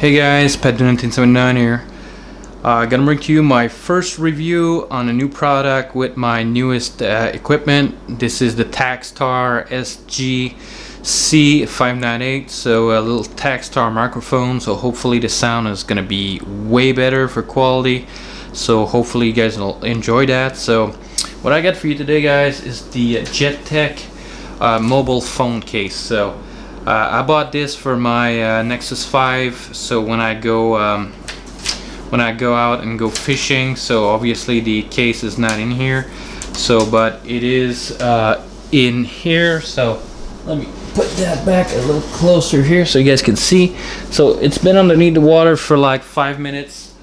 Hey guys, Pet1979 here. Gonna bring to you my first review on a new product with my newest equipment. This is the Takstar SGC598, so a little Takstar microphone. So hopefully the sound is gonna be way better for quality. So hopefully you guys will enjoy that. So what I got for you today, guys, is the JETech mobile phone case. So I bought this for my Nexus 5, so when I go out and go fishing, so obviously the case is not in here, so but it is in here. So let me put that back a little closer here so you guys can see. So it's been underneath the water for like 5 minutes.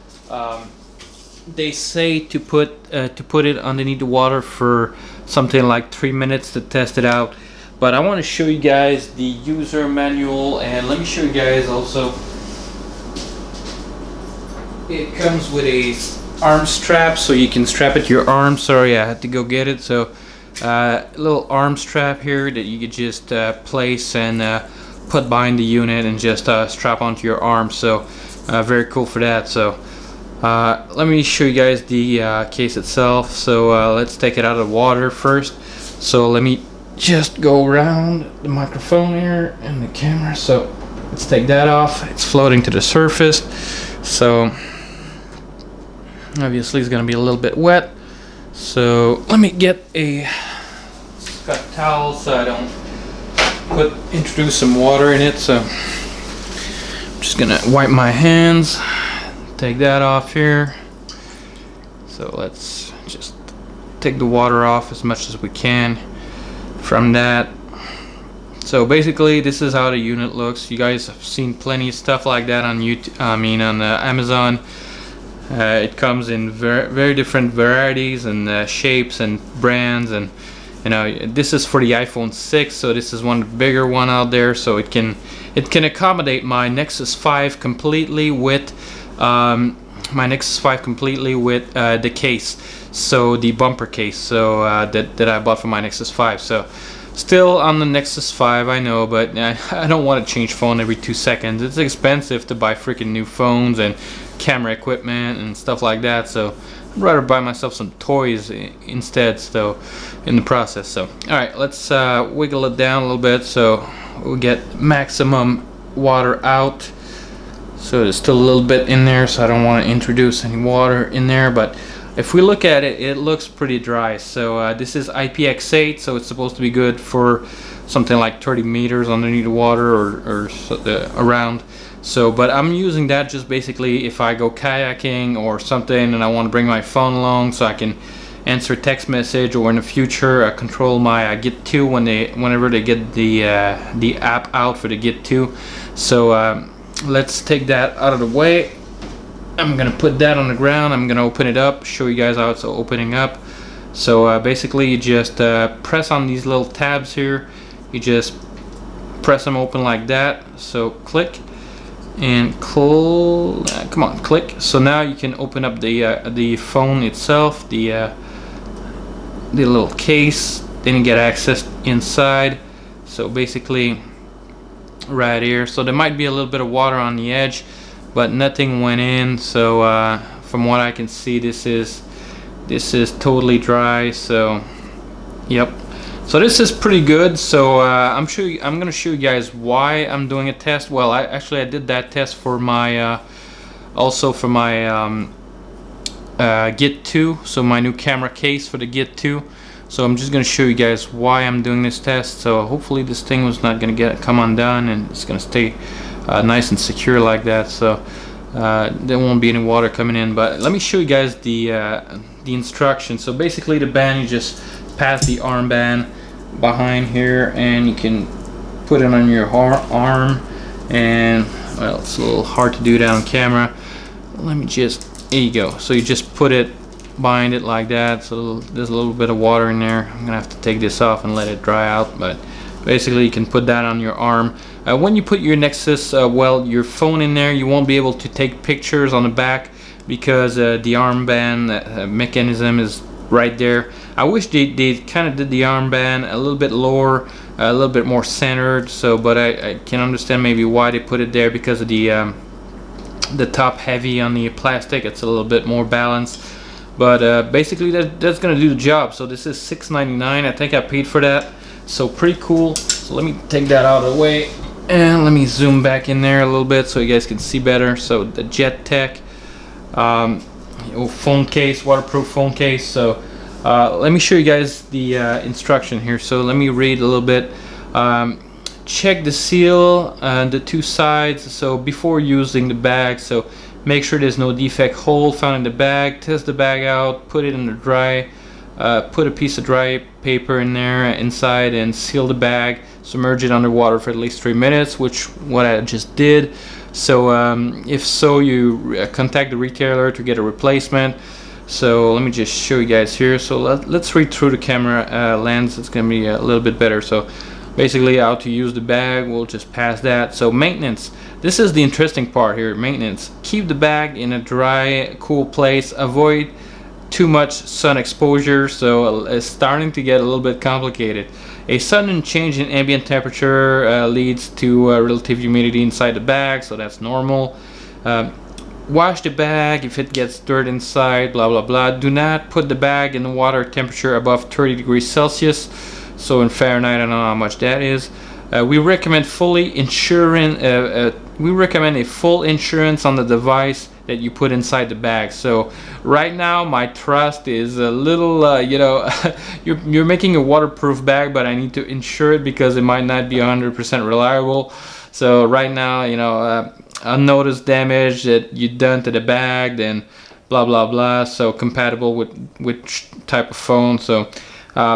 They say to put it underneath the water for something like 3 minutes to test it out. But I want to show you guys the user manual, and let me show you guys also. It comes with a arm strap, so you can strap it to your arm. Sorry, I had to go get it. So a little arm strap here that you could just place and put behind the unit and just strap onto your arm. So very cool for that. So let me show you guys the case itself. So let's take it out of the water first. So let me just go around the microphone here and the camera. So let's take that off. It's floating to the surface, so obviously it's gonna be a little bit wet. So let me get a Scott towel so I don't introduce some water in it. So I'm just gonna wipe my hands, take that off here. So let's just take the water off as much as we can from that. So basically this is how the unit looks. You guys have seen plenty of stuff like that on YouTube, on Amazon. It comes in very different varieties and shapes and brands, and you know, this is for the iPhone 6, so this is one bigger one out there, so it can accommodate my Nexus 5 completely with the case, so the bumper case, so that I bought for my Nexus 5. So still on the Nexus 5, I know, but I don't want to change phone every 2 seconds. It's expensive to buy freaking new phones and camera equipment and stuff like that, so I'd rather buy myself some toys instead, so in the process. So alright, let's wiggle it down a little bit so we'll get maximum water out. So there's still a little bit in there, so I don't want to introduce any water in there, but if we look at it, it looks pretty dry. So this is IPX8, so it's supposed to be good for something like 30 meters underneath the water or around. So, but I'm using that just basically if I go kayaking or something and I want to bring my phone along so I can answer text message, or in the future control my Get 2 whenever they get the app out for the Get 2. So let's take that out of the way. I'm gonna put that on the ground. I'm gonna open it up, show you guys how it's opening up. So basically you just press on these little tabs here. You just press them open like that. So click and come on, click. So now you can open up the phone itself, the little case. Then you get access inside. So basically right here, so there might be a little bit of water on the edge, but nothing went in. So from what I can see, this is totally dry. So yep, so this is pretty good. So I'm gonna show you guys why I'm doing a test. Well, I did that test for my also for my Get 2, so my new camera case for the Get 2. So I'm just gonna show you guys why I'm doing this test. So hopefully this thing was not gonna come undone, and it's gonna stay nice and secure like that. So there won't be any water coming in. But let me show you guys the instructions. So basically the band, you just pass the armband behind here, and you can put it on your arm. And well, it's a little hard to do that on camera. Let me just, there you go. So you just put it behind it like that. So there's a little bit of water in there. I'm gonna have to take this off and let it dry out, but basically you can put that on your arm. When you put your Nexus, your phone in there, you won't be able to take pictures on the back because the armband mechanism is right there. I wish they kind of did the armband a little bit lower, a little bit more centered. So, but I can understand maybe why they put it there, because of the the top heavy on the plastic. It's a little bit more balanced, but basically that's gonna do the job. So this is $6.99. I think I paid for that, so pretty cool. So let me take that out of the way and let me zoom back in there a little bit so you guys can see better. So the JETech phone case, waterproof phone case. So let me show you guys the instruction here. So let me read a little bit. Check the seal and the two sides, so before using the bag, so make sure there's no defect hole found in the bag. Test the bag out, put it in the dry, put a piece of dry paper in there inside and seal the bag. Submerge it underwater for at least 3 minutes, which what I just did. So if so, you contact the retailer to get a replacement. So let me just show you guys here. So let's read through the camera lens. It's gonna be a little bit better. So basically how to use the bag, we'll just pass that. So maintenance, this is the interesting part here. Maintenance, keep the bag in a dry, cool place, avoid too much sun exposure. So it's starting to get a little bit complicated. A sudden change in ambient temperature leads to relative humidity inside the bag, so that's normal. Wash the bag if it gets dirt inside, blah blah blah. Do not put the bag in the water temperature above 30 degrees Celsius. So in Fahrenheit, I don't know how much that is. We recommend we recommend a full insurance on the device that you put inside the bag. So right now my trust is a little, you know, you're making a waterproof bag, but I need to insure it because it might not be 100% reliable. So right now, you know, unnoticed damage that you done to the bag, then blah blah blah. So compatible with which type of phone. So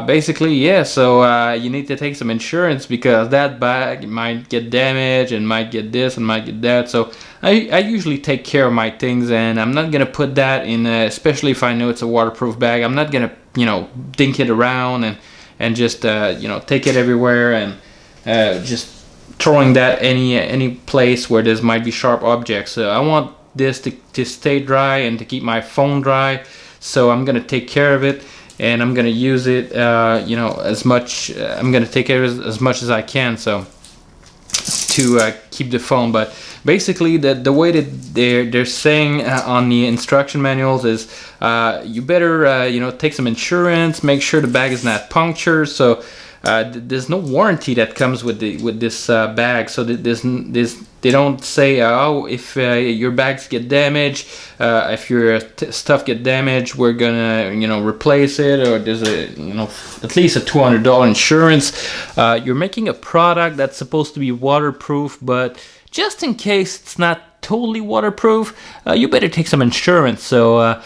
basically, yeah, so you need to take some insurance because that bag might get damaged and might get this and might get that. So I usually take care of my things, and I'm not gonna put that in, especially if I know it's a waterproof bag. I'm not gonna, you know, dink it around and just you know, take it everywhere and just throwing that any place where there might be sharp objects. So I want this to stay dry and to keep my phone dry. So I'm gonna take care of it. And I'm gonna use it, you know, as much. I'm gonna take care of it as much as I can, so to keep the phone. But basically, the way that they're saying on the instruction manuals is, you better, you know, take some insurance. Make sure the bag is not punctured. So there's no warranty that comes with this bag. So they don't say, oh, if your bags get damaged, if your stuff get damaged, we're gonna, you know, replace it, or there's a, you know, at least a $200 insurance. You're making a product that's supposed to be waterproof, but just in case it's not totally waterproof, you better take some insurance. So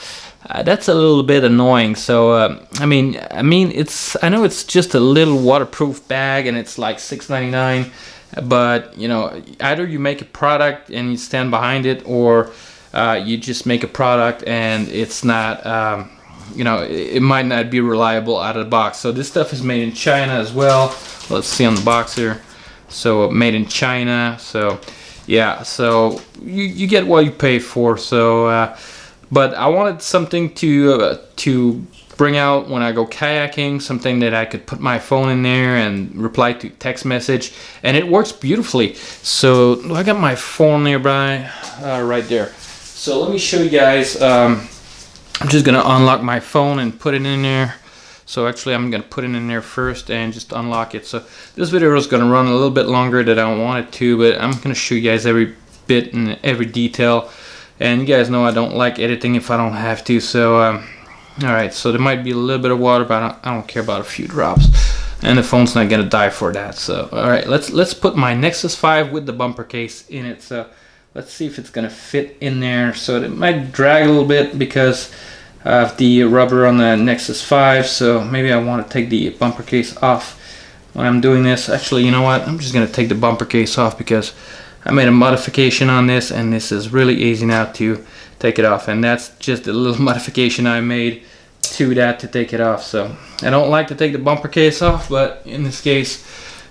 that's a little bit annoying. So I mean I know it's just a little waterproof bag and it's like $6.99, but you know, either you make a product and you stand behind it, or you just make a product and it's not, you know, it might not be reliable out of the box. So this stuff is made in China as well. Let's see on the box here. So made in China. So yeah, so you get what you pay for. So but I wanted something to bring out when I go kayaking, something that I could put my phone in there and reply to text message, and it works beautifully. So I got my phone nearby, right there. So let me show you guys. I'm just gonna unlock my phone and put it in there. So actually I'm gonna put it in there first and just unlock it. So this video is gonna run a little bit longer than I want it to, but I'm gonna show you guys every bit and every detail. And you guys know I don't like editing if I don't have to. So alright, so there might be a little bit of water, but I don't care about a few drops, and the phone's not gonna die for that. So alright, let's put my Nexus 5 with the bumper case in it. So let's see if it's gonna fit in there. So it might drag a little bit because of the rubber on the Nexus 5. So maybe I want to take the bumper case off when I'm doing this. Actually, you know what, I'm just gonna take the bumper case off because I made a modification on this, and this is really easy now to take it off. And that's just a little modification I made to that to take it off. So I don't like to take the bumper case off, but in this case,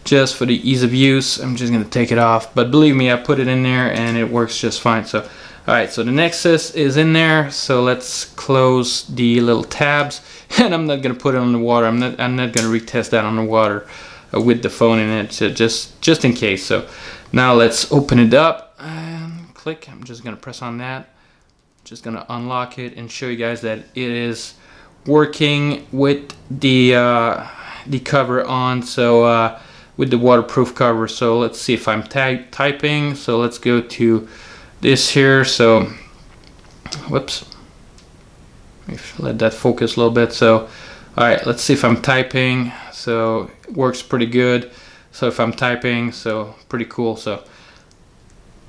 just for the ease of use, I'm just gonna take it off. But believe me, I put it in there and it works just fine. So alright, so the Nexus is in there. So let's close the little tabs, and I'm not gonna put it on the water. I'm not gonna retest that on the water with the phone in it, so just in case. So now let's open it up and click. I'm just gonna press on that. Just gonna unlock it and show you guys that it is working with the cover on. So with the waterproof cover. So let's see if I'm typing. So let's go to this here. So whoops, let that focus a little bit. So all right, let's see if I'm typing. So it works pretty good. So if I'm typing, so pretty cool. So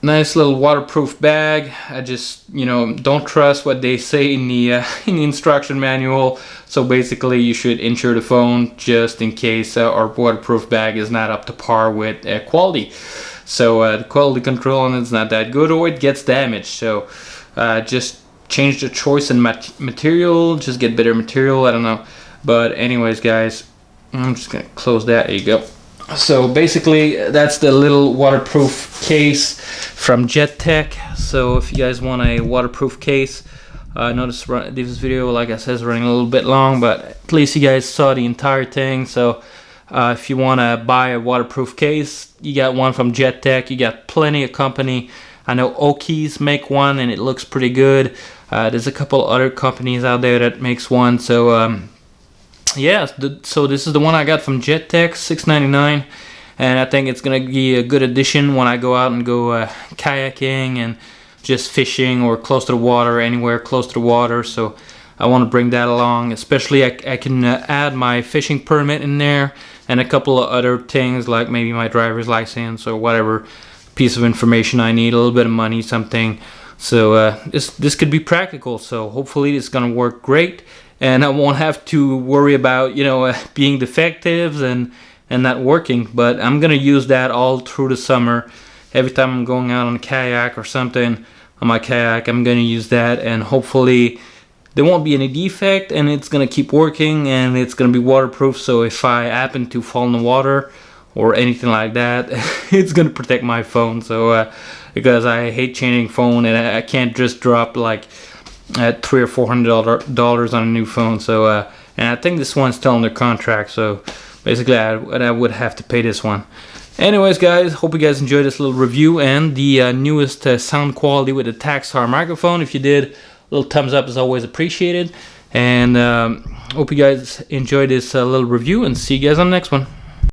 nice little waterproof bag. I just, don't trust what they say in the instruction manual. So basically you should insure the phone just in case our waterproof bag is not up to par with quality. So the quality control on it's not that good, or it gets damaged. So just change the choice in material, just get better material. I don't know, but anyways guys, I'm just gonna close that. There you go. So basically that's the little waterproof case from JETech. So if you guys want a waterproof case, notice this video, like I said, is running a little bit long, but at least you guys saw the entire thing. So if you want to buy a waterproof case, you got one from JETech. You got plenty of company. I know Okies make one and it looks pretty good. There's a couple other companies out there that makes one. So yeah, so this is the one I got from JETech, $6.99, and I think it's gonna be a good addition when I go out and go kayaking and just fishing or close to the water, anywhere close to the water. So I want to bring that along, especially I can add my fishing permit in there and a couple of other things like maybe my driver's license or whatever piece of information I need, a little bit of money, something. So this could be practical. So hopefully it's gonna work great, and I won't have to worry about being defective and not working. But I'm gonna use that all through the summer. Every time I'm going out on a kayak or something on my kayak, I'm gonna use that, and hopefully there won't be any defect, and it's gonna keep working, and it's gonna be waterproof. So if I happen to fall in the water or anything like that, it's gonna protect my phone. So because I hate changing phone, and I can't just drop like at $300 or $400 on a new phone. So and I think this one's still under contract, so basically I would have to pay this one. Anyways guys, hope you guys enjoyed this little review and the newest sound quality with the Taxar microphone. If you did, a little thumbs up is always appreciated, and hope you guys enjoyed this little review, and see you guys on the next one.